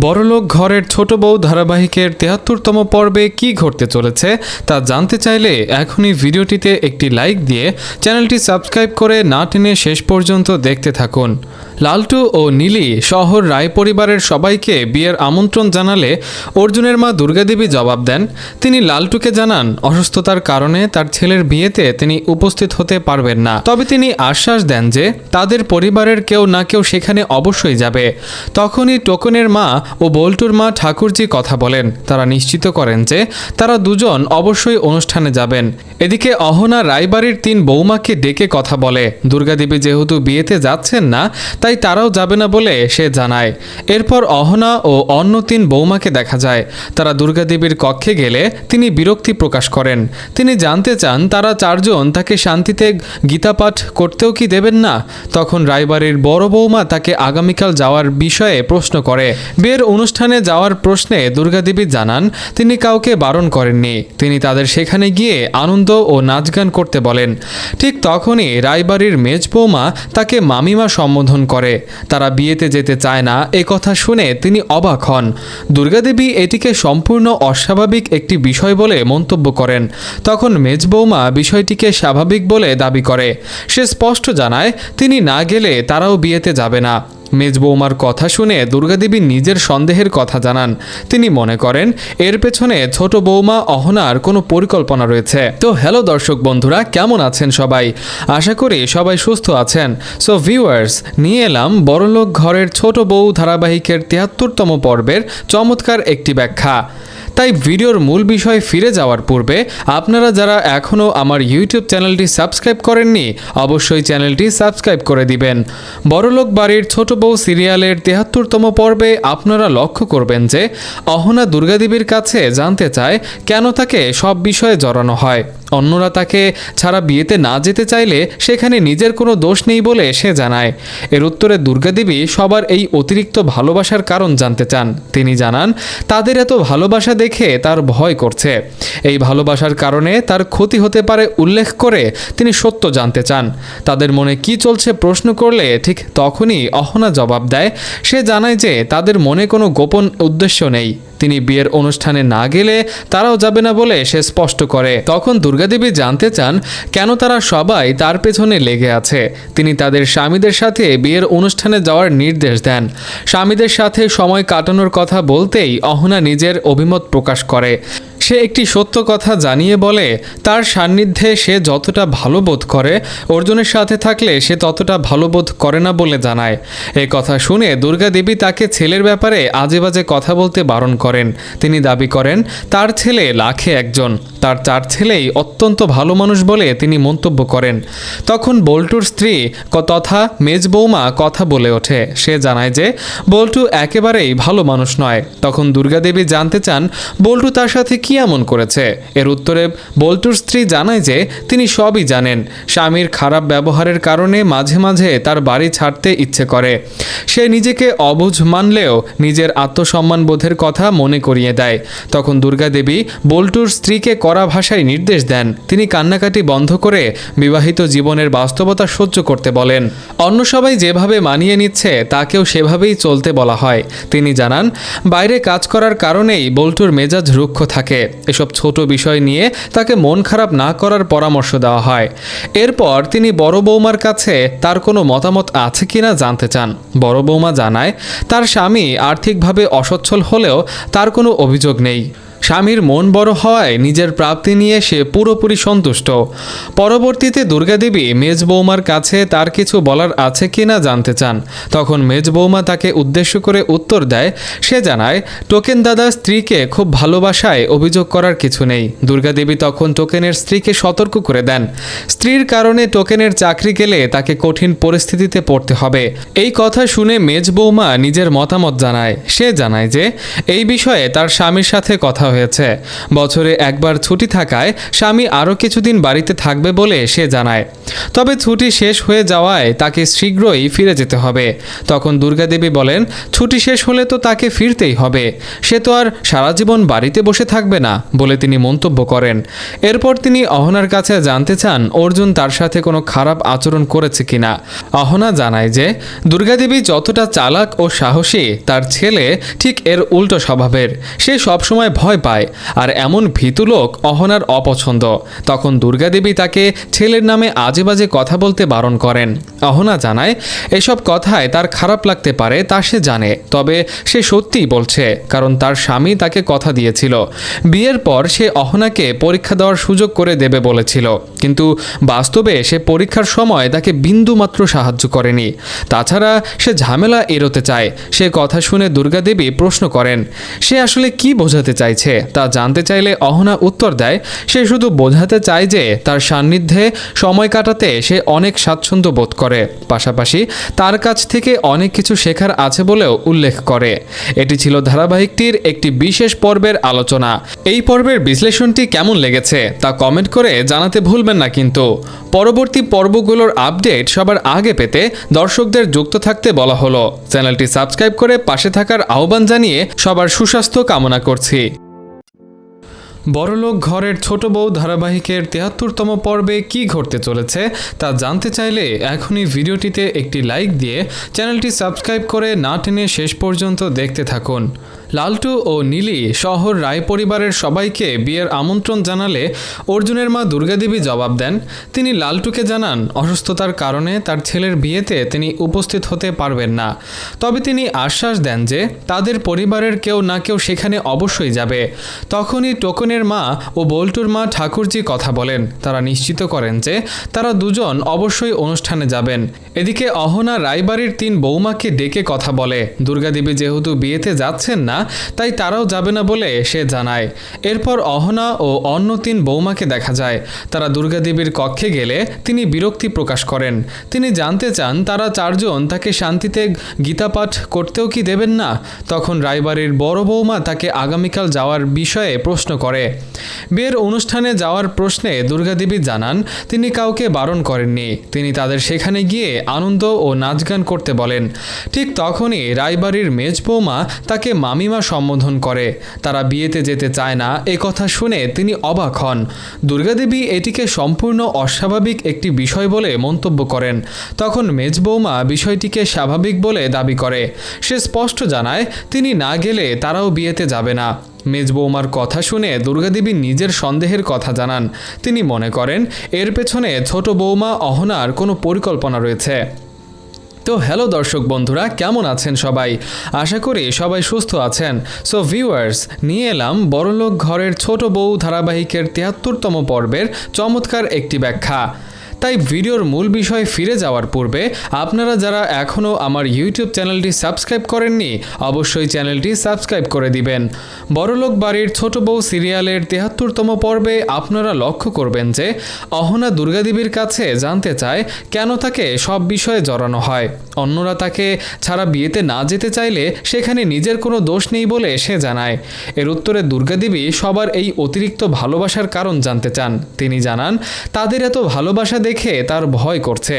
বড়লোক ঘরের ছোট বউ ধারাবাহিকের ৭৩তম পর্বে কি ঘটতে চলেছে তা জানতে চাইলে এখনই ভিডিওটিতে একটি লাইক দিয়ে চ্যানেলটি সাবস্ক্রাইব করে না টেনে শেষ পর্যন্ত দেখতে থাকুন। লালটু ও নীলি শহর রায় পরিবারের সবাইকে বিয়ের আমন্ত্রণ জানালে অর্জুনের মা দুর্গাদেবী জবাব দেন। তিনি লালটুকে জানান অসুস্থতার কারণে তার ছেলের বিয়েতে তিনি উপস্থিত হতে পারবেন না, তবে তিনি আশ্বাস দেন যে তাদের পরিবারের কেউ না কেউ সেখানে অবশ্যই যাবে। তখনই টোকনের মা ও বল্টুর মা ঠাকুরজি কথা বলেন। তারা নিশ্চিত করেন যে তারা দুজন অবশ্যই অনুষ্ঠানে যাবেন। এদিকে অহনা রায়বাড়ির ৩ বৌমাকে ডেকে কথা বলে। দুর্গাদেবী যেহেতু বিয়েতে যাচ্ছেন না তাই তারাও যাবে না বলে সে জানায়। এরপর অহনা ও অন্য ৩ বৌমাকে দেখা যায়। তারা দুর্গাদেবীর কক্ষে গেলে তিনি বিরক্তি প্রকাশ করেন। তিনি জানতে চান তারা ৪ জন তাকে শান্তিতে গীতাপাঠ করতেও কি দেবেন না। তখন রায়বাড়ির বড় বৌমা তাকে আগামীকাল যাওয়ার বিষয়ে প্রশ্ন করে। বিয়ের অনুষ্ঠানে যাওয়ার প্রশ্নে দুর্গাদেবী জানান তিনি কাউকে বারণ করেননি, তিনি তাদের সেখানে গিয়ে আনন্দ ও নাচ গান করতে বলেন। ঠিক তখনই রায়বাড়ির মেজ বৌমা তাকে মামিমা সম্বোধন করে। তারা বিয়েতে যেতে চায় না এ কথা শুনে তিনি অবাক হন। দুর্গাদেবী এটিকে সম্পূর্ণ অস্বাভাবিক একটি বিষয় বলে মন্তব্য করেন। তখন মেজ বৌমা বিষয়টিকে স্বাভাবিক বলে দাবি করে। সে স্পষ্ট জানায় তিনি না গেলে তারাও বিয়েতে যাবে না। মেজ বৌমার কথা শুনে দুর্গাদেবী নিজের সন্দেহের কথা জানান। তিনি মনে করেন এর পেছনে ছোট বৌমা অহনার কোনো পরিকল্পনা রয়েছে। তো হ্যালো দর্শক বন্ধুরা, কেমন আছেন সবাই? আশা করি সবাই সুস্থ আছেন। সো ভিউয়ার্স, নিয়ে এলাম বড়লোক ঘরের ছোট বউ ধারাবাহিকের ৭৩তম পর্বের চমৎকার একটি ব্যাখ্যা। তাই ভিডিওর মূল বিষয়ে ফিরে যাওয়ার পূর্বে আপনারা যারা এখনও আমার ইউটিউব চ্যানেলটি সাবস্ক্রাইব করেননি অবশ্যই চ্যানেলটি সাবস্ক্রাইব করে দিবেন। বড়লোক বাড়ির ছোট বউ সিরিয়ালের ৭৩তম পর্বে আপনারা লক্ষ্য করবেন যে অহনা দুর্গাদেবীর কাছে জানতে চায় কেন তাকে সব বিষয়ে জড়ানো হয়। অন্যরা তাকে ছাড়া বিয়েতে না যেতে চাইলে সেখানে নিজের কোনো দোষ নেই বলে সে জানায়। এর উত্তরে দুর্গাদেবী সবার এই অতিরিক্ত ভালোবাসার কারণ জানতে চান। তিনি জানান তাদের এত ভালোবাসা দেখে তার ভয় করছে। এই ভালোবাসার কারণে তার ক্ষতি হতে পারে উল্লেখ করে তিনি সত্য জানতে চান। তাদের মনে কি চলছে প্রশ্ন করলে ঠিক তখনই অহনা জবাব দেয়। সে জানায় যে তাদের মনে কোনো গোপন উদ্দেশ্য নেই। তিনি বিয়ের অনুষ্ঠানে না গেলে তারাও যাবে না বলে সে স্পষ্ট করে। তখন দুর্গাদেবী জানতে চান কেন তারা সবাই তার পেছনে লেগে আছে। তিনি তাদের স্বামীদের সাথে বিয়ের অনুষ্ঠানে যাওয়ার নির্দেশ দেন। স্বামীদের সাথে সময় কাটানোর কথা বলতেই অহনা নিজের অভিমত প্রকাশ করে। সে একটি সত্য কথা জানিয়ে বলে তার সান্নিধ্যে সে যতটা ভালো বোধ করে অর্জুনের সাথে থাকলে সে ততটা ভালো বোধ করে না বলে জানায়। এই কথা শুনে দুর্গাদেবী তাকে ছেলের ব্যাপারে আজে বাজে কথা বলতে বারণ করেন। তিনি দাবি করেন তার ছেলে লাখে একজন, তার 4 ছেলেই অত্যন্ত ভালো মানুষ বলে তিনি মন্তব্য করেন। তখন বল্টুর স্ত্রী তথা মেজ বৌমা কথা বলে ওঠে। সে জানায় যে বল্টু একেবারেই ভালো মানুষ নয়। তখন দুর্গাদেবী জানতে চান বল্টু তার সাথে কি এমন করেছে। এর উত্তরে বল্টুর স্ত্রী জানায় যে তিনি সবই জানেন। স্বামীর খারাপ ব্যবহারের কারণে মাঝে মাঝে তার বাড়ি ছাড়তে ইচ্ছে করে। সে নিজেকে অবুঝ মানলেও নিজের আত্মসম্মান বোধের কথা মনে করিয়ে দেয়। তখন দুর্গাদেবী বল্টুর স্ত্রীকে কড়া ভাষায় নির্দেশ দেন তিনি কান্নাকাটি বন্ধ করে বিবাহিত জীবনের বাস্তবতা সহ্য করতে বলেন। অন্য সবাই যেভাবে মানিয়ে নিচ্ছে তাকেও সেভাবেই চলতে বলা হয়। তিনি জানান বাইরে কাজ করার কারণেই বল্টুর মেজাজ রুক্ষ থাকে। এসব ছোট বিষয় নিয়ে তাকে মন খারাপ না করার পরামর্শ দেওয়া হয়। এরপর তিনি বড় বৌমার কাছে তার কোনো মতামত আছে কিনা জানতে চান। বড় বৌমা জানায় তার স্বামী আর্থিকভাবে অসচ্ছল হলেও তার কোনো অভিযোগ নেই। স্বামীর মন বড় হওয়ায় নিজের প্রাপ্তি নিয়ে সে পুরোপুরি সন্তুষ্ট। পরবর্তীতে দুর্গাদেবী মেজ বৌমার কাছে তার কিছু বলার আছে কিনা জানতে চান। তখন মেজ বৌমা তাকে উদ্দেশ্য করে উত্তর দেয়। সে জানায় টোকেন দাদা স্ত্রীকে খুব ভালোবাসায় অভিযোগ করার কিছু নেই। দুর্গাদেবী তখন টোকেনের স্ত্রীকে সতর্ক করে দেন স্ত্রীর কারণে টোকেনের চাকরি গেলে তাকে কঠিন পরিস্থিতিতে পড়তে হবে। এই কথা শুনে মেজ বৌমা নিজের মতামত জানায়। সে জানায় যে এই বিষয়ে তার স্বামীর সাথে কথা হয়েছে। বছরে একবার ছুটি থাকায় স্বামী আরও কিছুদিন বাড়িতে থাকবে বলে সে জানায়। তবে ছুটি শেষ হয়ে যাওয়ায় তাকে শীঘ্রই ফিরে যেতে হবে। তখন দুর্গাদেবী বলেন, ছুটি শেষ হলে তো তাকে ফিরতেই হবে, সে তো আর সারা জীবন বাড়িতে বসে থাকবে না বলে তিনি মন্তব্য করেন। এরপর তিনি অহনার কাছে জানতে চান অর্জুন তার সাথে কোনো খারাপ আচরণ করেছে কিনা। অহনা জানায় যে দুর্গাদেবী যতটা চালাক ও সাহসী, তার ছেলে ঠিক এর উল্টো স্বভাবের। সে সবসময় ভয় পায়, আর এমন ভীতু লোক অহনার অপছন্দ। তখন দুর্গাদেবী তাকে ছেলের নামে আজে বাজে কথা বলতে বারণ করেন। অহনা জানায় এসব কথায় তার খারাপ লাগতে পারে তা সে জানে, তবে সে সত্যিই বলছে, কারণ তার স্বামী তাকে কথা দিয়েছিল বিয়ের পর সে অহনাকে পরীক্ষা দেওয়ার সুযোগ করে দেবে বলেছিল, কিন্তু বাস্তবে সে পরীক্ষার সময় তাকে বিন্দুমাত্র সাহায্য করেনি। তাছাড়া সে ঝামেলা এড়োতে চায়। সে কথা শুনে দুর্গাদেবী প্রশ্ন করেন সে আসলে কি বোঝাতে চাইছে। তা জানতে চাইলে অহনা উত্তর দেয় সে শুধু বোঝাতে চায় যে তার সান্নিধ্যে সময় কাটাতে সে অনেক স্বাচ্ছন্দ্য বোধ করে, পাশাপাশি তার কাছ থেকে অনেক কিছু শেখার আছে বলেও উল্লেখ করে। এটি ছিল ধারাবাহিকটির একটি বিশেষ পর্বের আলোচনা। এই পর্বের বিশ্লেষণটি কেমন লেগেছে তা কমেন্ট করে জানাতে ভুলবেন না। কিন্তু পরবর্তী পর্বগুলোর আপডেট সবার আগে পেতে দর্শকদের যুক্ত থাকতে বলা হলো। চ্যানেলটি সাবস্ক্রাইব করে পাশে থাকার আহ্বান জানিয়ে সবার সুস্বাস্থ্য কামনা করছি। বড়লোক ঘরের ছোট বউ ধারাবাহিকের ৭৩তম পর্বে কি ঘটতে চলেছে তা জানতে চাইলে এখনই ভিডিওটিতে একটি লাইক দিয়ে চ্যানেলটি সাবস্ক্রাইব করে না টেনে শেষ পর্যন্ত দেখতে থাকুন। লালটু ও নীলি শহর রায় পরিবারের সবাইকে বিয়ের আমন্ত্রণ জানালে অর্জুনের মা দুর্গাদেবী জবাব দেন। তিনি লালটুকে জানান অসুস্থতার কারণে তার ছেলের বিয়েতে তিনি উপস্থিত হতে পারবেন না, তবে তিনি আশ্বাস দেন যে তাদের পরিবারের কেউ না কেউ সেখানে অবশ্যই যাবে। তখনই টোকনের মা ও বল্টুর মা ঠাকুরজি কথা বলেন। তারা নিশ্চিত করেন যে তারা দুজন অবশ্যই অনুষ্ঠানে যাবেন। এদিকে অহনা রায়বাড়ির ৩ বৌমাকে ডেকে কথা বলে। দুর্গাদেবী যেহেতু বিয়েতে যাচ্ছেন না, তাই তারাও যাবে না বলে সে জানায়। এরপর অহনা ও অন্য ৩ বৌমাকে দেখা যায়। তারা দুর্গাদেবীর কক্ষে গেলে তিনি বিরক্তি প্রকাশ করেন। তিনি জানতে চান তারা ৪ জন তাকে শান্তিতে গীতাপাঠ করতেও কি দেবেন না। তখন রায়বাড়ির বড় বৌমা তাকে আগামীকাল যাওয়ার বিষয়ে প্রশ্ন করে। বিয়ের অনুষ্ঠানে যাওয়ার প্রশ্নে দুর্গাদেবী জানান তিনি কাউকে বারণ করেননি, তিনি তাদের সেখানে গিয়ে আনন্দ ও নাচ গান করতে বলেন। ঠিক তখনই রায়বাড়ির মেজ বৌমা তাকে মামিমা সম্বোধন করে। তারা বিয়েতে যেতে চায় না এ কথা শুনে তিনি অবাক হন। দুর্গাদেবী এটিকে সম্পূর্ণ অস্বাভাবিক একটি বিষয় বলে মন্তব্য করেন। তখন মেজ বৌমা বিষয়টিকে স্বাভাবিক বলে দাবি করে। সে স্পষ্ট জানায় তিনি না গেলে তারাও বিয়েতে যাবে না। মেজ বৌমার কথা শুনে দুর্গাদেবী নিজের সন্দেহের কথা জানান। তিনি মনে করেন এর পেছনে ছোট বৌমা অহনার কোনো পরিকল্পনা রয়েছে। তো হ্যালো দর্শক বন্ধুরা, কেমন আছেন সবাই? আশা করি সবাই সুস্থ আছেন। সো ভিউয়ার্স, নিয়ে এলাম বড়লোক ঘরের ছোট বউ ধারাবাহিকের ৭৩তম পর্বের চমৎকার একটি ব্যাখ্যা। তাই ভিডিওর মূল বিষয়ে ফিরে যাওয়ার পূর্বে আপনারা যারা এখনও আমার ইউটিউব চ্যানেলটি সাবস্ক্রাইব করেননি, অবশ্যই চ্যানেলটি সাবস্ক্রাইব করে দিবেন। বড়লোক বাড়ির ছোট বউ সিরিয়ালের ৭৩তম পর্বে আপনারা লক্ষ্য করবেন যে অহনা দুর্গাদেবীর কাছে জানতে চায় কেন তাকে সব বিষয়ে জড়ানো হয়। অন্যরা তাকে ছাড়া বিয়েতে না যেতে চাইলে সেখানে নিজের কোনো দোষ নেই বলে সে জানায়। এর উত্তরে দুর্গাদেবী সবার এই অতিরিক্ত ভালোবাসার কারণ জানতে চান। তিনি জানান তাদের এত ভালোবাসা দেখে তার ভয় করছে।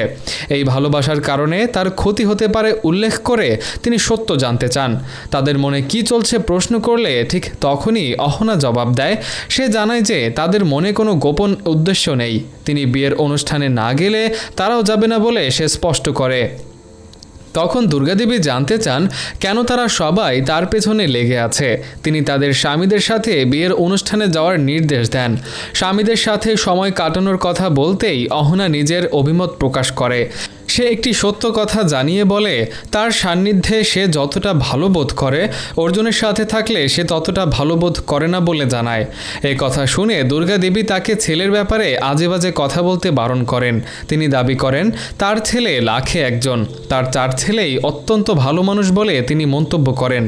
এই ভালোবাসার কারণে তার ক্ষতি হতে পারে উল্লেখ করে তিনি সত্য জানতে চান। তাদের মনে কি চলছে প্রশ্ন করলে ঠিক তখনই অহনা জবাব দেয়। সে জানায় যে তাদের মনে কোনো গোপন উদ্দেশ্য নেই। তিনি বিয়ের অনুষ্ঠানে না গেলে তারাও যাবে না বলে সে স্পষ্ট করে। তখন দুর্গাদেবী জানতে চান কেন তারা সবাই তার পেছনে লেগে আছে। তিনি তাদের স্বামীদের সাথে বিয়ের অনুষ্ঠানে যাওয়ার নির্দেশ দেন। স্বামীদের সাথে সময় কাটানোর কথা বলতেই অহনা নিজের অভিমত প্রকাশ করে। সে একটি সত্য কথা জানিয়ে বলে তার সান্নিধ্যে সে যতটা ভালো বোধ করে অর্জুনের সাথে থাকলে সে ততটা ভালো বোধ করে না বলে জানায়। এই কথা শুনে দুর্গাদেবী তাকে ছেলের ব্যাপারে আজে বাজে কথা বলতে বারণ করেন। তিনি দাবি করেন তার ছেলে লাখে একজন, তার 4 ছেলেই অত্যন্ত ভালো মানুষ বলে তিনি মন্তব্য করেন।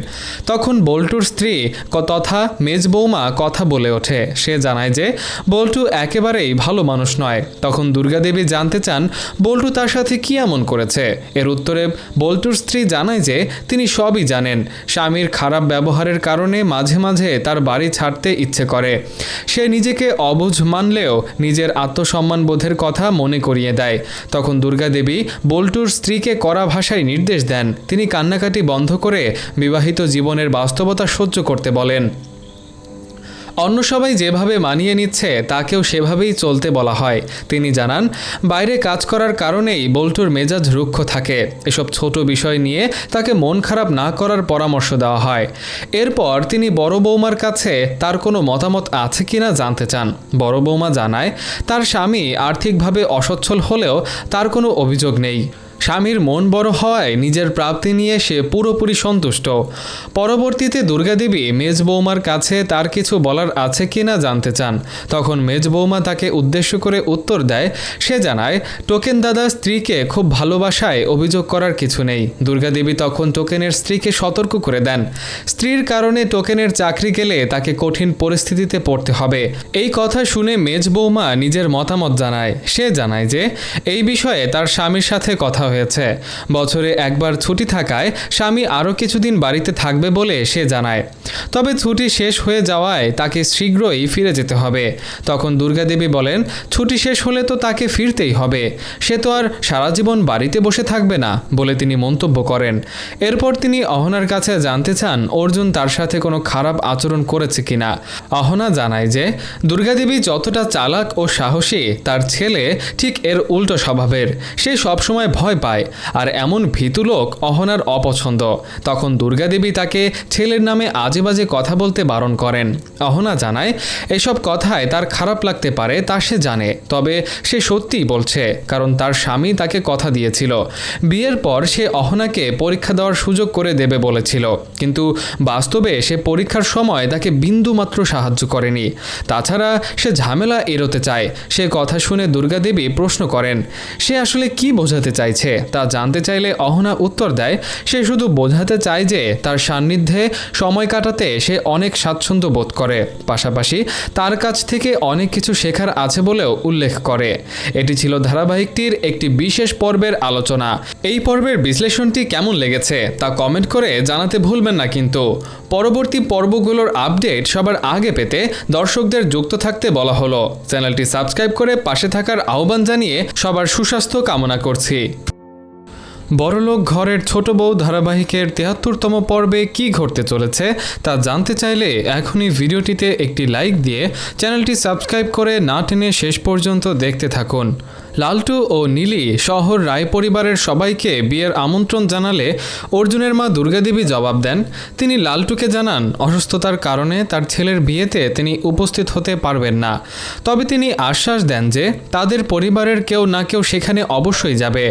তখন বল্টুর স্ত্রী তথা মেজ বৌমা কথা বলে ওঠে। সে জানায় যে বল্টু একেবারেই ভালো মানুষ নয়। তখন দুর্গাদেবী জানতে চান বল্টু তার সাথে কি এমন করেছে? এর উত্তরে বল্টুর স্ত্রী জানায় যে তিনি সবই জানেন। স্বামীর খারাপ ব্যবহারের কারণে মাঝে মাঝে তার বাড়ি ছাড়তে ইচ্ছে করে। সে নিজেকে অবুঝ মানলেও নিজের আত্মসম্মানবোধের কথা মনে করিয়ে দেয়। তখন দুর্গা দেবী বল্টুর স্ত্রীকে কড়া ভাষায় নির্দেশ দেন। তিনি কান্নাকাটি বন্ধ করে বিবাহিত জীবনের বাস্তবতা সহ্য করতে বলেন। অন্য সবাই যেভাবে মানিয়ে নিচ্ছে তাকেও সেভাবেই চলতে বলা হয়। তিনি জানান, বাইরে কাজ করার কারণেই বল্টুর মেজাজ রুক্ষ থাকে। এসব ছোট বিষয় নিয়ে তাকে মন খারাপ না করার পরামর্শ দেওয়া হয়। এরপর তিনি বড় বৌমার কাছে তার কোনো মতামত আছে কিনা জানতে চান। বড় বৌমা জানায়, তার স্বামী আর্থিকভাবে অসচ্ছল হলেও তার কোনো অভিযোগ নেই। স্বামীর মন বড় হওয়ায় নিজের প্রাপ্তি নিয়ে সে পুরোপুরি সন্তুষ্ট। পরবর্তীতে দুর্গাদেবী মেজ বৌমার কাছে তার কিছু বলার আছে কিনা জানতে চান। তখন মেজ বৌমা তাকে উদ্দেশ্য করে উত্তর দেয়। সে জানায়, টোকেন দাদা স্ত্রীকে খুব ভালোবাসায় অভিযোগ করার কিছু নেই। দুর্গাদেবী তখন টোকেনের স্ত্রীকে সতর্ক করে দেন, স্ত্রীর কারণে টোকেনের চাকরি গেলে তাকে কঠিন পরিস্থিতিতে পড়তে হবে। এই কথা শুনে মেজ বৌমা নিজের মতামত জানায়। সে জানায় যে এই বিষয়ে তার স্বামীর সাথে কথা হয়েছে। বছরে একবার ছুটি থাকায় স্বামী আরও কিছুদিন বাড়িতে থাকবে বলে সে জানায়। তবে ছুটি শেষ হয়ে যাওয়ায় তাকে শীঘ্রই ফিরে যেতে হবে। তখন দুর্গাদেবী বলেন, ছুটি শেষ হলে তো তাকে ফিরতেই হবে, সে তো আর সারা জীবন বাড়িতে বসে থাকবে না বলে তিনি মন্তব্য করেন। এরপর তিনি অহনার কাছে জানতে চান অর্জুন তার সাথে কোনো খারাপ আচরণ করেছে কিনা। অহনা জানায় যে দুর্গাদেবী যতটা চালাক ও সাহসী, তার ছেলে ঠিক এর উল্টো স্বভাবের। সে সবসময় ভয় পায়, আর এমন ভীতু লোক অহনার অপছন্দ। তখন দুর্গাদেবী তাকে ছেলের নামে আজে বাজে কথা বলতে বারণ করেন। অহনা জানায়, এসব কথায় তার খারাপ লাগতে পারে তা সে জানে, তবে সে সত্যিই বলছে, কারণ তার স্বামী তাকে কথা দিয়েছিল। বিয়ের পর সে অহনাকে পরীক্ষা দেওয়ার সুযোগ করে দেবে বলেছিল, কিন্তু বাস্তবে সে পরীক্ষার সময় তাকে বিন্দুমাত্র সাহায্য করেনি। তাছাড়া সে ঝামেলা এড়োতে চায়। সে কথা শুনে দুর্গাদেবী প্রশ্ন করেন, সে আসলে কি বোঝাতে চাইছে তা জানতে চাইলে অহনা উত্তর দেয়, সে শুধু বোঝাতে চায় যে তার সান্নিধ্যে সময় কাটাতে সে অনেক স্বাচ্ছন্দ্য বোধ করে, পাশাপাশি তার কাছ থেকে অনেক কিছু শেখার আছে বলেও উল্লেখ করে। এটি ছিল ধারাবাহিকটির একটি বিশেষ পর্বের আলোচনা। এই পর্বের বিশ্লেষণটি কেমন লেগেছে তা কমেন্ট করে জানাতে ভুলবেন না। কিন্তু পরবর্তী পর্বগুলোর আপডেট সবার আগে পেতে দর্শকদের যুক্ত থাকতে বলা হলো। চ্যানেলটি সাবস্ক্রাইব করে পাশে থাকার আহ্বান জানিয়ে সবার সুস্বাস্থ্য কামনা করছি। বড়লোক ঘরের ছোট বউ ধারাবাহিকের ৭৩তম পর্বে কি ঘটতে চলেছে তা জানতে চাইলে এখনই ভিডিওটিতে একটি লাইক দিয়ে চ্যানেলটি সাবস্ক্রাইব করে না টেনে শেষ পর্যন্ত দেখতে থাকুন। লালটু ও নীলি শহর রায় পরিবারের সবাইকে বিয়ের আমন্ত্রণ জানালে অর্জুনের মা দুর্গাদেবী জবাব দেন। তিনি লালটুকে জানান অসুস্থতার কারণে তার ছেলের বিয়েতে তিনি উপস্থিত হতে পারবেন না, তবে তিনি আশ্বাস দেন যে তাদের পরিবারের কেউ না কেউ সেখানে অবশ্যই যাবে।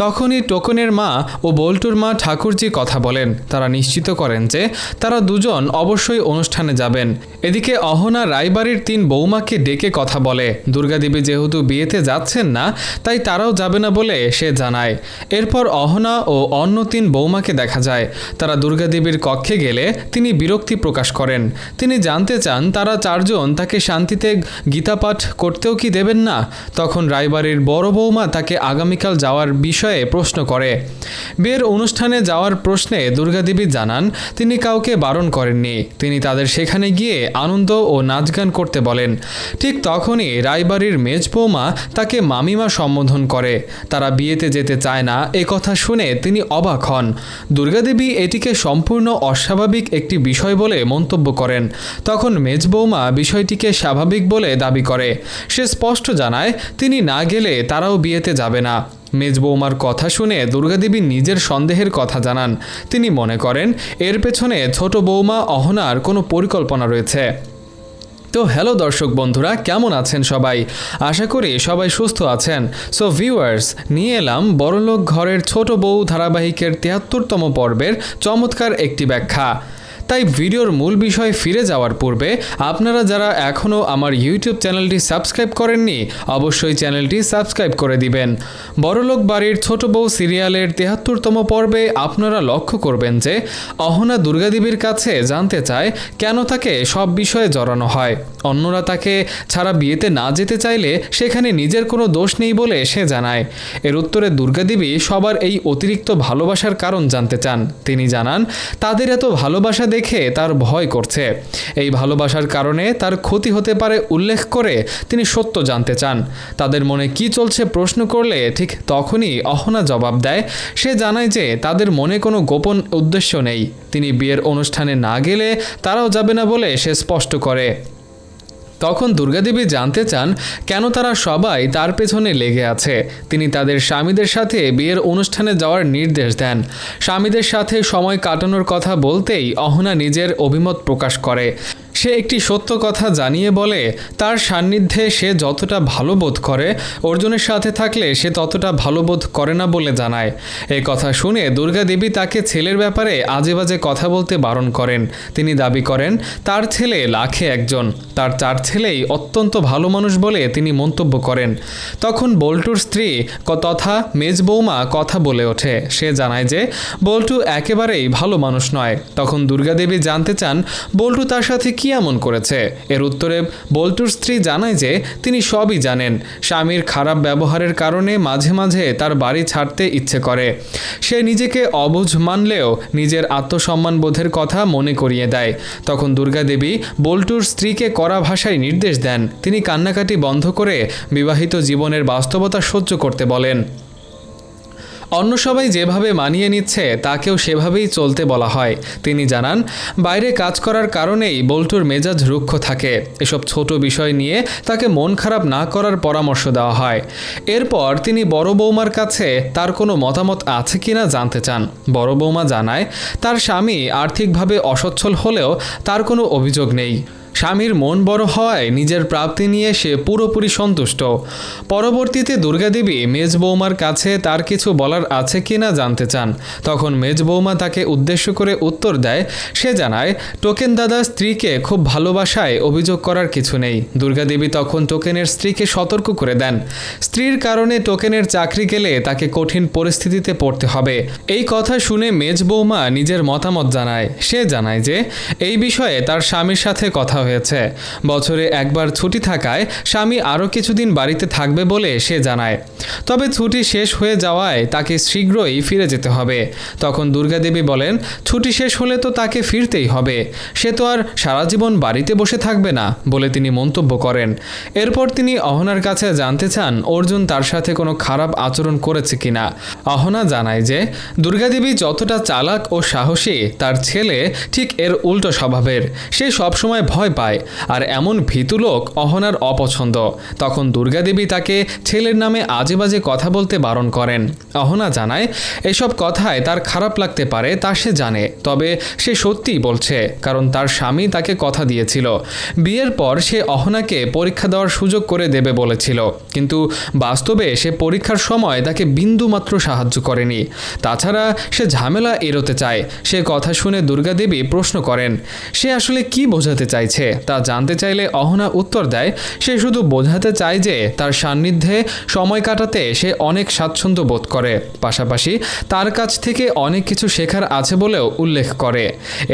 তখনই টোকনের মা ও বল্টুর মা ঠাকুরজি কথা বলেন। তারা নিশ্চিত করেন যে তারা দুজন অবশ্যই অনুষ্ঠানে যাবেন। এদিকে অহনা রায়বাড়ির ৩ বৌমাকে ডেকে কথা বলে। দুর্গাদেবী যেহেতু বিয়েতে যাচ্ছেন না, তাই তারাও যাবে না বলে সে জানায়। এরপর অহনা ও অন্য ৩ বৌমাকে দেখা যায়। তারা দুর্গাদেবীর কক্ষে গেলে তিনি বিরক্তি প্রকাশ করেন। তিনি জানতে চান তারা ৪ জন তাকে শান্তিতে গীতাপাঠ করতেও কি দেবেন না। তখন রায়বাড়ির বড় বৌমা তাকে আগামীকাল যাওয়ার বিষয়ে প্রশ্ন করে। বিয়ের অনুষ্ঠানে যাওয়ার প্রশ্নে দুর্গাদেবী জানান তিনি কাউকে বারণ করেননি, তিনি তাদের সেখানে গিয়ে আনন্দ ও নাচ গান করতে বলেন। ঠিক তখনই রায়বাড়ির মেজ বৌমা তাকে মামিমা সম্বোধন করে। তারা বিয়েতে যেতে চায় না এ কথা শুনে তিনি অবাক হন। দুর্গাদেবী এটিকে সম্পূর্ণ অস্বাভাবিক একটি বিষয় বলে মন্তব্য করেন। তখন মেজ বৌমা বিষয়টিকে স্বাভাবিক বলে দাবি করে। সে স্পষ্ট জানায় তিনি না গেলে তারাও বিয়েতে যাবে না। মেজ বৌমার কথা শুনে দুর্গাদেবী নিজের সন্দেহের কথা জানান। তিনি মনে করেন এর পেছনে ছোট বৌমা অহনার কোনো পরিকল্পনা রয়েছে। তো হ্যালো দর্শক বন্ধুরা, কেমন আছেন সবাই? আশা করি সবাই সুস্থ আছেন। সো ভিউয়ার্স, নিয়ে এলাম বড়লোক ঘরের ছোট বউ ধারাবাহিকের ৭৩তম পর্বের চমৎকার একটি ব্যাখ্যা। তাই ভিডিওর মূল বিষয়ে ফিরে যাওয়ার পূর্বে আপনারা যারা এখনও আমার ইউটিউব চ্যানেলটি সাবস্ক্রাইব করেননি অবশ্যই চ্যানেলটি সাবস্ক্রাইব করে দিবেন। বড়লোক বাড়ির ছোট বউ সিরিয়ালের ৭৩তম পর্বে আপনারা লক্ষ্য করবেন যে অহনা দুর্গাদেবীর কাছে জানতে চায় কেন তাকে সব বিষয়ে জড়ানো হয়। অন্যরা তাকে ছাড়া বিয়েতে না যেতে চাইলে সেখানে নিজের কোনো দোষ নেই বলে সে জানায়। এর উত্তরে দুর্গাদেবী সবার এই অতিরিক্ত ভালোবাসার কারণ জানতে চান। তিনি জানান তাদের এত ভালোবাসা দেখে তার ভয় করছে, এই ভালোবাসার কারণে তার ক্ষতি হতে পারে উল্লেখ করে তিনি সত্য জানতে চান। তাদের মনে কি চলছে প্রশ্ন করলে ঠিক তখনই অহনা জবাব দেয়, সে জানায় যে তাদের মনে কোনো গোপন উদ্দেশ্য নেই। তিনি বিয়ের অনুষ্ঠানে না গেলে তারাও যাবে না বলে সে স্পষ্ট করে। তখন দুর্গাদেবী জানতে চান কেন তারা সবাই তার পেছনে লেগে আছে। তিনি তাদের স্বামীদের সাথে বিয়ের অনুষ্ঠানে যাওয়ার নির্দেশ দেন। স্বামীদের সাথে সময় কাটানোর কথা বলতেই অহনা নিজের অভিমত প্রকাশ করে। সে একটি সত্য কথা জানিয়ে বলে তার সান্নিধ্যে সে যতটা ভালো বোধ করে অর্জুনের সাথে থাকলে সে ততটা ভালো বোধ করে না বলে জানায়। এই কথা শুনে দুর্গাদেবী তাকে ছেলের ব্যাপারে আজে বাজে কথা বলতে বারণ করেন। তিনি দাবি করেন তার ছেলে লাখে একজন, তার 4 ছেলেই অত্যন্ত ভালো মানুষ বলে তিনি মন্তব্য করেন। তখন বল্টুর স্ত্রী তথা মেজ বৌমা কথা বলে ওঠে। সে জানায় যে বল্টু একেবারেই ভালো মানুষ নয়। তখন দুর্গাদেবী জানতে চান বল্টু তার সাথে কি এমন করেছে। এর উত্তরে বল্টুর স্ত্রী জানায় যে তিনি সবই জানেন। স্বামীর খারাপ ব্যবহারের কারণে মাঝে মাঝে তার বাড়ি ছাড়তে ইচ্ছে করে। সে নিজেকে অবুঝ মানলেও নিজের আত্মসম্মান বোধের কথা মনে করিয়ে দেয়। তখন দুর্গাদেবী বল্টুর স্ত্রীকে কড়া ভাষায় নির্দেশ দেন তিনি কান্নাকাটি বন্ধ করে বিবাহিত জীবনের বাস্তবতা সহ্য করতে বলেন। অন্য সবাই যেভাবে মানিয়ে নিচ্ছে তাকেও সেভাবেই চলতে বলা হয়। তিনি জানান বাইরে কাজ করার কারণেই বল্টুর মেজাজ রুক্ষ থাকে। এসব ছোট বিষয় নিয়ে তাকে মন খারাপ না করার পরামর্শ দেওয়া হয়। এরপর তিনি বড় বৌমার কাছে তার কোনো মতামত আছে কিনা জানতে চান। বড় বৌমা জানায় তার স্বামী আর্থিকভাবে অসচ্ছল হলেও তার কোনো অভিযোগ নেই। স্বামীর মন বড় হওয়ায় নিজের প্রাপ্তি নিয়ে সে পুরোপুরি সন্তুষ্ট। পরবর্তীতে দুর্গাদেবী মেজ বৌমার কাছে তার কিছু বলার আছে কিনা জানতে চান। তখন মেজ বৌমা তাকে উদ্দেশ্য করে উত্তর দেয়। সে জানায় টোকেন দাদা স্ত্রীকে খুব ভালোবাসায় অভিযোগ করার কিছু নেই। দুর্গাদেবী তখন টোকেনের স্ত্রীকে সতর্ক করে দেন স্ত্রীর কারণে টোকেনের চাকরি গেলে তাকে কঠিন পরিস্থিতিতে পড়তে হবে। এই কথা শুনে মেজ বৌমা নিজের মতামত জানায়। সে জানায় যে এই বিষয়ে তার স্বামীর সাথে কথা হয়েছে। বছরে একবার ছুটি থাকায় স্বামী আরও কিছুদিন বাড়িতে থাকবে বলে সে জানায়। তবে ছুটি শেষ হয়ে যাওয়ায় তাকে শীঘ্রই ফিরে যেতে হবে। তখন দুর্গাদেবী বলেন ছুটি শেষ হলে তো তাকে ফিরতেই হবে, সে তো আর সারা জীবন বাড়িতে বসে থাকবে না বলে তিনি মন্তব্য করেন। এরপর তিনি অহনার কাছে জানতে চান অর্জুন তার সাথে কোনো খারাপ আচরণ করেছে কিনা। অহনা জানায় যে দুর্গাদেবী যতটা চালাক ও সাহসী তার ছেলে ঠিক এর উল্টো স্বভাবের। সে সবসময় ভয় পায় আর এমন ভীতু লোক অহনার অপছন্দ। তখন দুর্গাদেবী তাকে ছেলের নামে আজে বাজে কথা বলতে বারণ করেন। অহনা জানায় এসব কথায় তার খারাপ লাগতে পারে তা সে জানে, তবে সে সত্যিই বলছে কারণ তার স্বামী তাকে কথা দিয়েছিল। বিয়ের পর সে অহনাকে পরীক্ষা দেওয়ার সুযোগ করে দেবে বলেছিল, কিন্তু বাস্তবে সে পরীক্ষার সময় তাকে বিন্দুমাত্র সাহায্য করেনি। তাছাড়া সে ঝামেলা এড়োতে চায়। সে কথা শুনে দুর্গাদেবী প্রশ্ন করেন সে আসলে কি বোঝাতে চাইছে। তা জানতে চাইলে অহনা উত্তর দেয় সে শুধু বোঝাতে চায় যে তার সান্নিধ্যে সময় কাটাতে সে অনেক স্বাচ্ছন্দ্য বোধ করে, পাশাপাশি তার কাছ থেকে অনেক কিছু শেখার আছে বলেও উল্লেখ করে।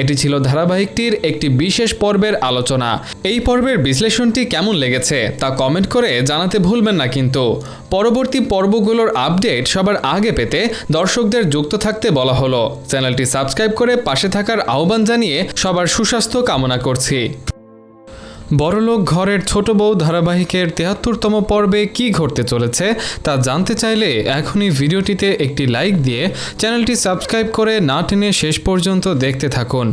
এটি ছিল ধারাবাহিকটির একটি বিশেষ পর্বের আলোচনা। এই পর্বের বিশ্লেষণটি কেমন লেগেছে তা কমেন্ট করে জানাতে ভুলবেন না। কিন্তু পরবর্তী পর্বগুলোর আপডেট সবার আগে পেতে দর্শকদের যুক্ত থাকতে বলা হলো। চ্যানেলটি সাবস্ক্রাইব করে পাশে থাকার আহ্বান জানিয়ে সবার সুস্বাস্থ্য কামনা করছি। বড়লোক ঘরের ছোট বউ ধারাবাহিকের ৭৩তম পর্বে কি ঘটতে চলেছে তা জানতে চাইলে এখনই ভিডিওটিতে একটি লাইক দিয়ে চ্যানেলটি সাবস্ক্রাইব করে না টেনে শেষ পর্যন্ত দেখতে থাকুন।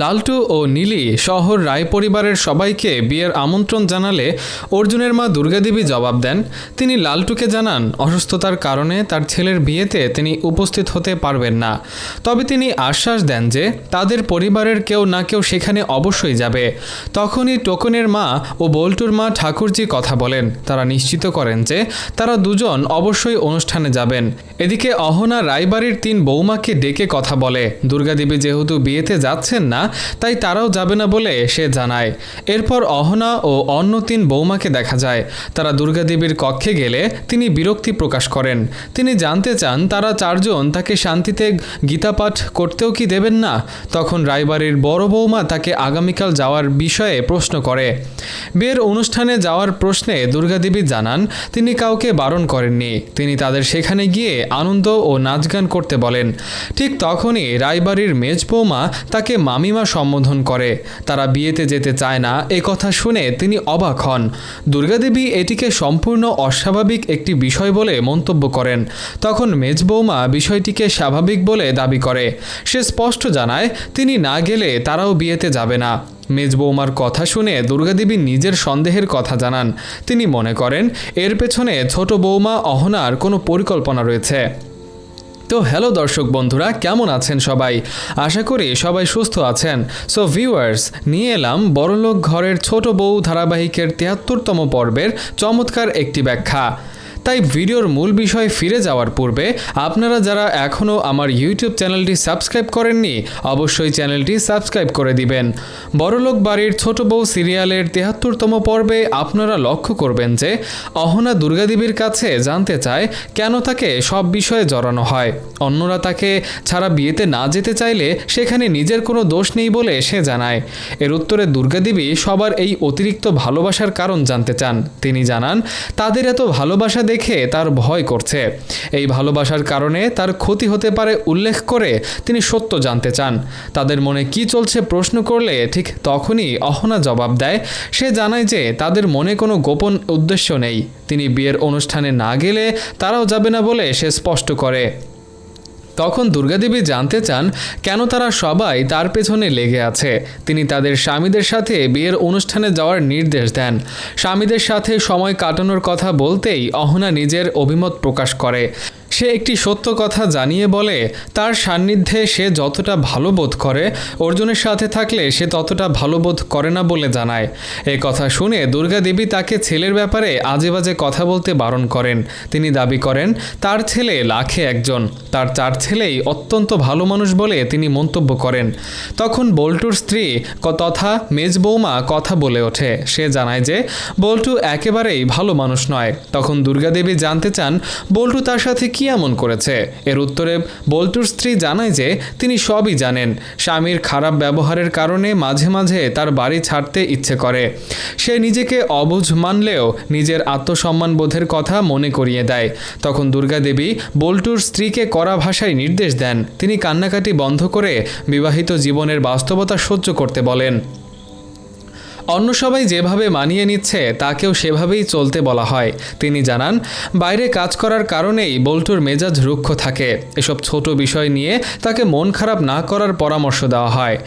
লালটু ও নীলি শহর রায় পরিবারের সবাইকে বিয়ের আমন্ত্রণ জানালে অর্জুনের মা দুর্গাদেবী জবাব দেন। তিনি লালটুকে জানান অসুস্থতার কারণে তার ছেলের বিয়েতে তিনি উপস্থিত হতে পারবেন না, তবে তিনি আশ্বাস দেন যে তাদের পরিবারের কেউ না কেউ সেখানে অবশ্যই যাবে। তখনই টোকনের মা ও বল্টুর মা ঠাকুরজি কথা বলেন। তারা নিশ্চিত করেন যে তারা দুজন অবশ্যই অনুষ্ঠানে যাবেন। এদিকে অহনা রায়বাড়ির 3 বৌমাকে ডেকে কথা বলে দুর্গাদেবী যেহেতু বিয়েতে যাচ্ছেন না তাই তারাও যাবে না বলে সে জানায়। এরপর অহনা ও অন্য 3 বৌমাকে দেখা যায়। তারা দুর্গা দেবীর কক্ষে গেলে তিনি বিরক্তি প্রকাশ করেন। তিনি জানতে চান তারা 4 জন তাকে শান্তিতে গীতাপাঠ করতেও কি দেবেন না। তখন রায়বাড়ির বড় বৌমা তাকে আগামীকাল যাওয়ার বিষয়ে প্রশ্ন করে। বিয়ের অনুষ্ঠানে যাওয়ার প্রশ্নে দুর্গা দেবী জানান তিনি কাউকে বারণ করেননি, তিনি তাদের সেখানে গিয়ে আনন্দ ও নাচ গান করতে বলেন। ঠিক তখনই রায়বাড়ির মেজ বৌমা তাকে মামিমা সম্বোধন করে। তারা বিয়েতে যেতে চায় না এ কথা শুনে তিনি অবাক হন। দুর্গা দেবী এটিকে সম্পূর্ণ অস্বাভাবিক একটি বিষয় বলে মন্তব্য করেন। তখন মেজ বৌমা বিষয়টিকে স্বাভাবিক বলে দাবি করে। সে স্পষ্ট জানায় তিনি না গেলে তারাও বিয়েতে যাবে না। মেজ বৌমার কথা শুনে দুর্গাদেবী নিজের সন্দেহের কথা জানান। তিনি মনে করেন এর পেছনে ছোট বৌমা অহনার কোনো পরিকল্পনা রয়েছে। তো হ্যালো দর্শক বন্ধুরা, কেমন আছেন সবাই? আশা করি সবাই সুস্থ আছেন। সো ভিউয়ার্স, নিয়ে এলাম বড়লোক ঘরের ছোট বউ ধারাবাহিকের ৭৩তম পর্বের চমৎকার একটি ব্যাখ্যা। তাই ভিডিওর মূল বিষয়ে ফিরে যাওয়ার পূর্বে আপনারা যারা এখনও আমার ইউটিউব চ্যানেলটি সাবস্ক্রাইব করেননি অবশ্যই চ্যানেলটি সাবস্ক্রাইব করে দিবেন। বড়লোক বাড়ির ছোট বউ সিরিয়ালের ৭৩তম পর্বে আপনারা লক্ষ্য করবেন যে অহনা দুর্গাদেবীর কাছে জানতে চায় কেন তাকে সব বিষয়ে জড়ানো হয়। অন্যরা তাকে ছাড়া বিয়েতে না যেতে চাইলে সেখানে নিজের কোনো দোষ নেই বলে সে জানায়। এর উত্তরে দুর্গাদেবী সবার এই অতিরিক্ত ভালোবাসার কারণ জানতে চান। তিনি জানান তাদের এত ভালোবাসা দেখে তার ভয় করছে। এই ভালোবাসার কারণে তার ক্ষতি হতে পারে উল্লেখ করে তিনি সত্য জানতে চান। তাদের মনে কি চলছে প্রশ্ন করলে ঠিক তখনই অহনা জবাব দেয়। সে জানায় যে তাদের মনে কোনো গোপন উদ্দেশ্য নেই। তিনি বিয়ের অনুষ্ঠানে না গেলে তারাও যাবে না বলে সে স্পষ্ট করে। তখন দুর্গাদেবী জানতে চান কেন তারা সবাই তার পেছনে লেগে আছে। তিনি তাদের স্বামীদের সাথে বিয়ের অনুষ্ঠানে যাওয়ার নির্দেশ দেন। স্বামীদের সাথে সময় কাটানোর কথা বলতেই অহনা নিজের অভিমত প্রকাশ করে। সে একটি সত্য কথা জানিয়ে বলে তার সান্নিধ্যে সে যতটা ভালো বোধ করে অর্জুনের সাথে থাকলে সে ততটা ভালো বোধ করে না বলে জানায়। এই কথা শুনে দুর্গাদেবী তাকে ছেলের ব্যাপারে আজে বাজে কথা বলতে বারণ করেন। তিনি দাবি করেন তার ছেলে লাখে একজন, তার 4 ছেলেই অত্যন্ত ভালো মানুষ বলে তিনি মন্তব্য করেন। তখন বল্টুর স্ত্রী তথা মেজ বৌমা কথা বলে ওঠে। সে জানায় যে বল্টু একেবারেই ভালো মানুষ নয়। তখন দুর্গাদেবী জানতে চান বল্টু তার সাথে কি এমন করেছে। এর উত্তরে বল্টুর স্ত্রী জানায় যে তিনি সবই জানেন। স্বামীর খারাপ ব্যবহারের কারণে মাঝে মাঝে তার বাড়ি ছাড়তে ইচ্ছে করে। সে নিজেকে অবুঝ মানলেও নিজের আত্মসম্মানবোধের কথা মনে করিয়ে দেয়। তখন দুর্গাদেবী বল্টুর স্ত্রীকে কড়া ভাষায় নির্দেশ দেন তিনি কান্নাকাটি বন্ধ করে বিবাহিত জীবনের বাস্তবতা সহ্য করতে বলেন। অন্য সবাই যেভাবে মানিয়ে নিচ্ছে তাকেও সেভাবেই চলতে বলা হয়। তিনি জানান বাইরে কাজ করার কারণেই বল্টুর মেজাজ রুক্ষ থাকে। এসব ছোট বিষয় নিয়ে তাকে মন খারাপ না করার পরামর্শ দেওয়া হয়।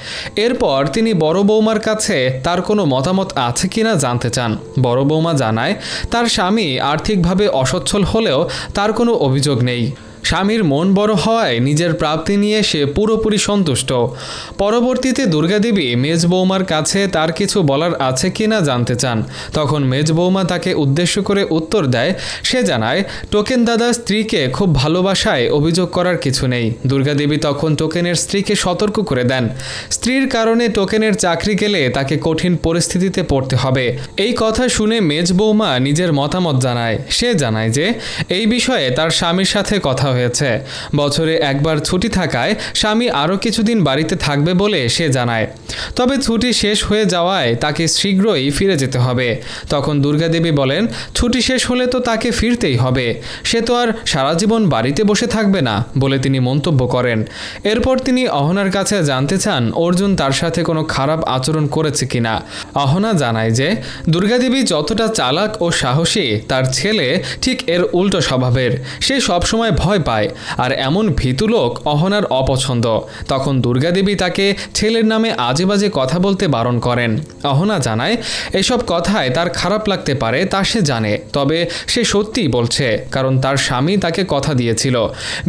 এরপর তিনি বড় বৌমার কাছে তার কোনো মতামত আছে কিনা জানতে চান। বড় বৌমা জানায় তার স্বামী আর্থিকভাবে অসচ্ছল হলেও তার কোনো অভিযোগ নেই। স্বামীর মন বড় হওয়ায় নিজের প্রাপ্তি নিয়ে সে পুরোপুরি সন্তুষ্ট। পরবর্তীতে দুর্গাদেবী মেজ বৌমার কাছে তার কিছু বলার আছে কিনা জানতে চান। তখন মেজ বৌমা তাকে উদ্দেশ্য করে উত্তর দেয়। সে জানায় টোকেন দাদা স্ত্রীকে খুব ভালোবাসায় অভিযোগ করার কিছু নেই। দুর্গাদেবী তখন টোকেনের স্ত্রীকে সতর্ক করে দেন স্ত্রীর কারণে টোকেনের চাকরি গেলে তাকে কঠিন পরিস্থিতিতে পড়তে হবে। এই কথা শুনে মেজ বৌমা নিজের মতামত জানায়। সে জানায় যে এই বিষয়ে তার স্বামীর সাথে কথা হয়েছে। বছরে একবার ছুটি থাকায় স্বামী আরও কিছুদিন বাড়িতে থাকবে বলে সে জানায়। তবে ছুটি শেষ হয়ে যাওয়ায় তাকে শীঘ্রই ফিরে যেতে হবে। তখন দুর্গাদেবী বলেন ছুটি শেষ হলে তো তাকে ফিরতেই হবে, সে তো আর সারা জীবন বাড়িতে বসে থাকবে না বলে তিনি মন্তব্য করেন। এরপর তিনি অহনার কাছে জানতে চান অর্জুন তার সাথে কোনো খারাপ আচরণ করেছে কিনা। অহনা জানায় যে দুর্গাদেবী যতটা চালাক ও সাহসী তার ছেলে ঠিক এর উল্টো স্বভাবের। সে সবসময় ভয় পায় আর এমন ভীতু লোক অহনার অপছন্দ। তখন দুর্গাদেবী তাকে ছেলের নামে আজে বাজে কথা বলতে বারণ করেন। অহনা জানায় এসব কথায় তার খারাপ লাগতে পারে তা সে জানে, তবে সে সত্যিই বলছে কারণ তার স্বামী তাকে কথা দিয়েছিল।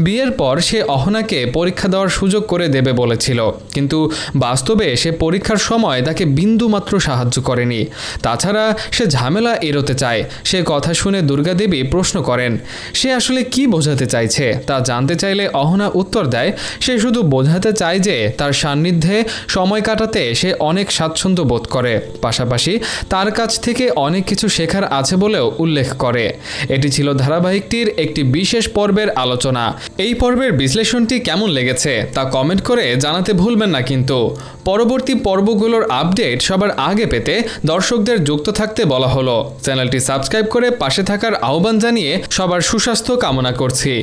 বিয়ের পর সে অহনাকে পরীক্ষা দেওয়ার সুযোগ করে দেবে বলেছিল, কিন্তু বাস্তবে সে পরীক্ষার সময় তাকে বিন্দুমাত্র সাহায্য করেনি। তাছাড়া সে ঝামেলা এড়োতে চায়। সে কথা শুনে দুর্গাদেবী প্রশ্ন করেন সে আসলে কি বোঝাতে চাইছে। আছে তা জানতে চাইলে অহনা উত্তর দেয় সে শুধু বোঝাতে চায় যে তার সান্নিধ্যে সময় কাটাতে সে অনেক স্বাচ্ছন্দ্য বোধ করে, পাশাপাশি তার কাছ থেকে অনেক কিছু শেখার আছে বলেও উল্লেখ করে। এটি ছিল ধারাবাহিকটির একটি বিশেষ পর্বের আলোচনা। এই পর্বের বিশ্লেষণটি কেমন লেগেছে তা কমেন্ট করে জানাতে ভুলবেন না কিন্তু। পরবর্তী পর্বগুলোর আপডেট সবার আগে পেতে দর্শকদের যুক্ত থাকতে বলা হলো। চ্যানেলটি সাবস্ক্রাইব করে পাশে থাকার আহ্বান জানিয়ে সবার সুস্বাস্থ্য কামনা করছি।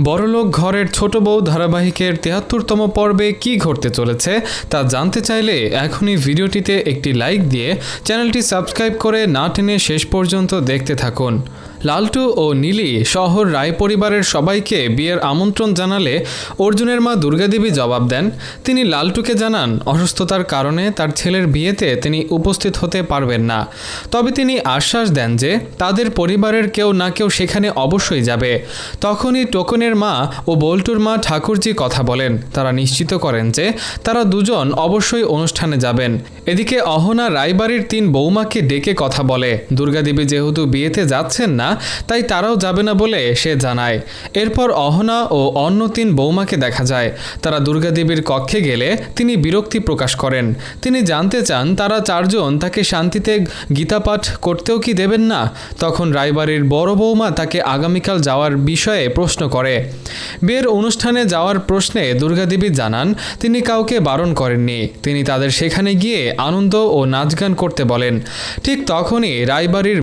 বড়লোক ঘরের ছোট বউ ধারাবাহিকের ৭৩তম পর্বে কী ঘটতে চলেছে তা জানতে চাইলে এখনই ভিডিওটিতে একটি লাইক দিয়ে চ্যানেলটি সাবস্ক্রাইব করে না টেনে শেষ পর্যন্ত দেখতে থাকুন। লালটু ও নীলি শহর রায় পরিবারের সবাইকে বিয়ের আমন্ত্রণ জানালে অর্জুনের মা দুর্গাদেবী জবাব দেন। তিনি লালটুকে জানান অসুস্থতার কারণে তার ছেলের বিয়েতে তিনি উপস্থিত হতে পারবেন না, তবে তিনি আশ্বাস দেন যে তাদের পরিবারের কেউ না কেউ সেখানে অবশ্যই যাবে। তখনই টোকনের মা ও বল্টুর মা ঠাকুরজি কথা বলেন। তারা নিশ্চিত করেন যে তারা দুজন অবশ্যই অনুষ্ঠানে যাবেন। এদিকে অহনা রায়বাড়ির ৩ বৌমাকে ডেকে কথা বলে। দুর্গাদেবী যেহেতু বিয়েতে যাচ্ছেন না তাই তারাও যাবে না বলে সে জানায়। এরপর অহনা ও অন্য ৩ বৌমাকে দেখা যায়। তারা দুর্গাদেবীর কক্ষে গেলে তিনি বিরক্তি প্রকাশ করেন। তিনি জানতে চান তারা ৪ জন তাকে শান্তিতে গীতাপাঠ করতেও কি দেবেন না। তখন রায়বাড়ির বড় বৌমা তাকে আগামীকাল যাওয়ার বিষয়ে প্রশ্ন করে। বিয়ের অনুষ্ঠানে যাওয়ার প্রশ্নে দুর্গাদেবী জানান তিনি কাউকে বারণ করেননি, তিনি তাদের সেখানে গিয়ে আনন্দ ও নাচ গান করতে বলেন। ঠিক তখনই রায়বাড়ির